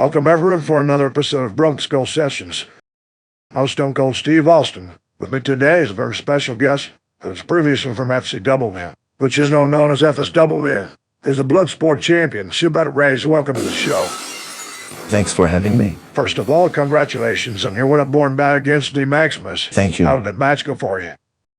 Welcome everyone for another episode of Broken Skull Sessions. I'm Stone Cold Steve Austin. With me today is a very special guest who's previously from FCW, which is known as FSW. He's a Bloodsport champion, Shibata Reyes. Welcome to the show. Thanks for having me. First of all, congratulations on your win-up-born bout against D Maximus. Thank you. How did that match go for you?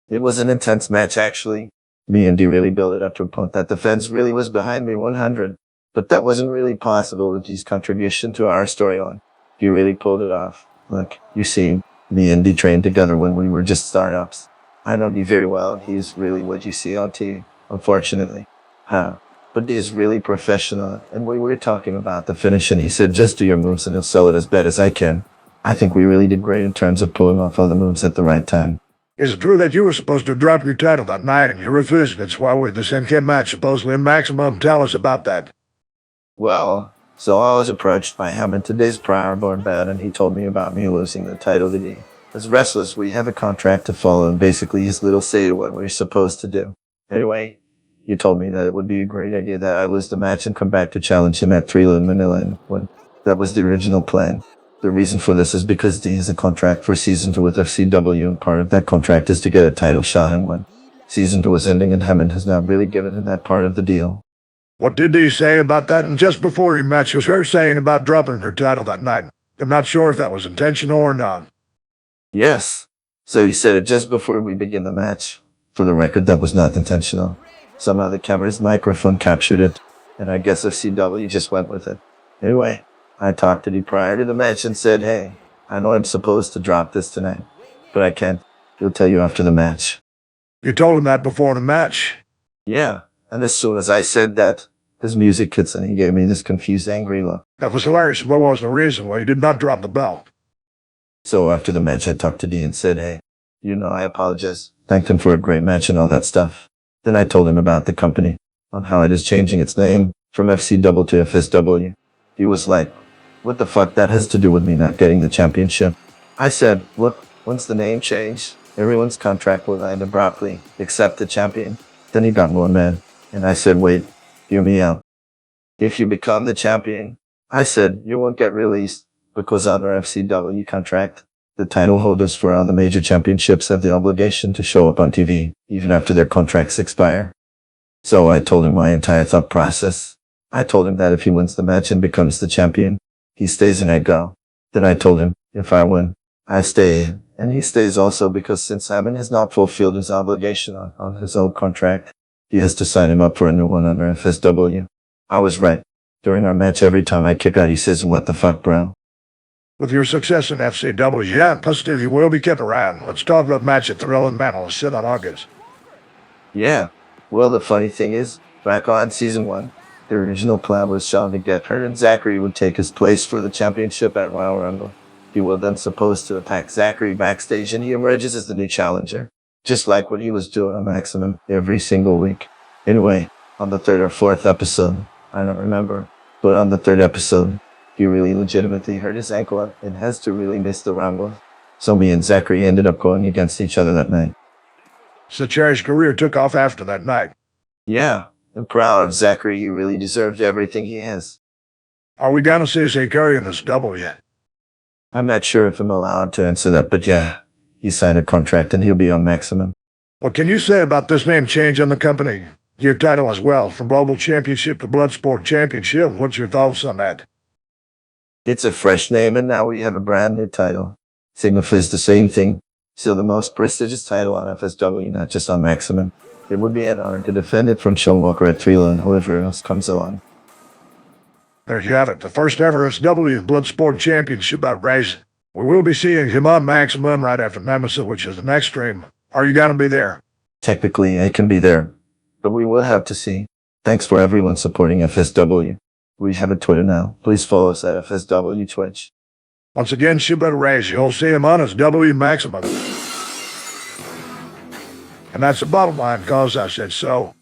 It was an intense match, actually. Me and D really built it up to a point that the fence really was behind me 100. But that wasn't really possible with his contribution to our storyline. He really pulled it off. Look, you see, me and D trained together when we were just startups. I know D very well. He's really what you see on TV, unfortunately. But D is really professional, and we were talking about the finish, and he said, just do your moves and he'll sell it as bad as I can. I think we really did great in terms of pulling off all the moves at the right time. Is it true that you were supposed to drop your title that night and you refused? That's why we're the same kid match, supposedly in Maximum. Tell us about that. Well, so I was approached by him in today's prior born bout, and he told me about me losing the title to D. As wrestlers, we have a contract to follow, and basically his little say to what we're supposed to do. Anyway, he told me that it would be a great idea that I lose the match and come back to challenge him at Thrilla in Manila, and that was the original plan. The reason for this is because D has a contract for Season 2 with FCW, and part of that contract is to get a title shot, and when Season 2 was ending, and Hammond has not really given him that part of the deal. What did he say about that? And just before your match, was her saying about dropping her title that night. I'm not sure if that was intentional or not. Yes. So he said it just before we began the match. For the record, that was not intentional. Somehow the camera's microphone captured it, and I guess FCW just went with it. Anyway, I talked to D prior to the match and said, hey, I know I'm supposed to drop this tonight, but I can't. He'll tell you after the match. You told him that before the match? Yeah, and as soon as I said that, his music hits and he gave me this confused, angry look. That was hilarious. What was the reason why you did not drop the belt? So after the match, I talked to D and said, hey, I apologize. Thanked him for a great match and all that stuff. Then I told him about the company, on how it is changing its name from FCW to FSW. He was like, what the fuck that has to do with me not getting the championship? I said, look, once the name changed, everyone's contract will end abruptly, except the champion. Then he got more mad, and I said, wait, hear me out. If you become the champion, I said, you won't get released, because under FCW contract, the title holders for all the major championships have the obligation to show up on TV, even after their contracts expire. So I told him my entire thought process. I told him that if he wins the match and becomes the champion, he stays and I go. Then I told him, if I win, I stay, and he stays also because since Hammond has not fulfilled his obligation on his old contract, he has to sign him up for a new one under FSW. I was right. During our match, every time I kick out, he says, what the fuck, bro? With your success in FCW, yeah, plus you will be kept around. Let's talk about match at Thrill and Mantle, set on August. Yeah. Well, the funny thing is, back on Season 1, the original plan was Sean to get hurt and Zachary would take his place for the championship at Royal Rumble. He was then supposed to attack Zachary backstage and he emerges as the new challenger, just like what he was doing on Maximum every single week. Anyway, on the third or fourth episode, I don't remember, but on the third episode, he really legitimately hurt his ankle and has to really miss the Rumble. So me and Zachary ended up going against each other that night. So Cherry's career took off after that night. Yeah, I'm proud of Zachary. He really deserved everything he has. Are we gonna see Zachary in this double yet? I'm not sure if I'm allowed to answer that, but yeah, he signed a contract and he'll be on Maximum. What can you say about this name change on the company? Your title as well, from Global Championship to Bloodsport Championship. What's your thoughts on that? It's a fresh name and now we have a brand new title. Signifies the same thing. Still the most prestigious title on FSW, not just on Maximum. It would be an honor to defend it from Sean Walker at Thrilla and whoever else comes along. There you have it, the first ever FSW Bloodsport Championship at Reyes. We will be seeing him on Maximum right after Nemesis, which is the next stream. Are you gonna be there? Technically, I can be there, but we will have to see. Thanks for everyone supporting FSW. We have a Twitter now. Please follow us at FSW Twitch. Once again, Shibata Reyes, you'll see him on his W Maximum. And that's the bottom line, cause I said so.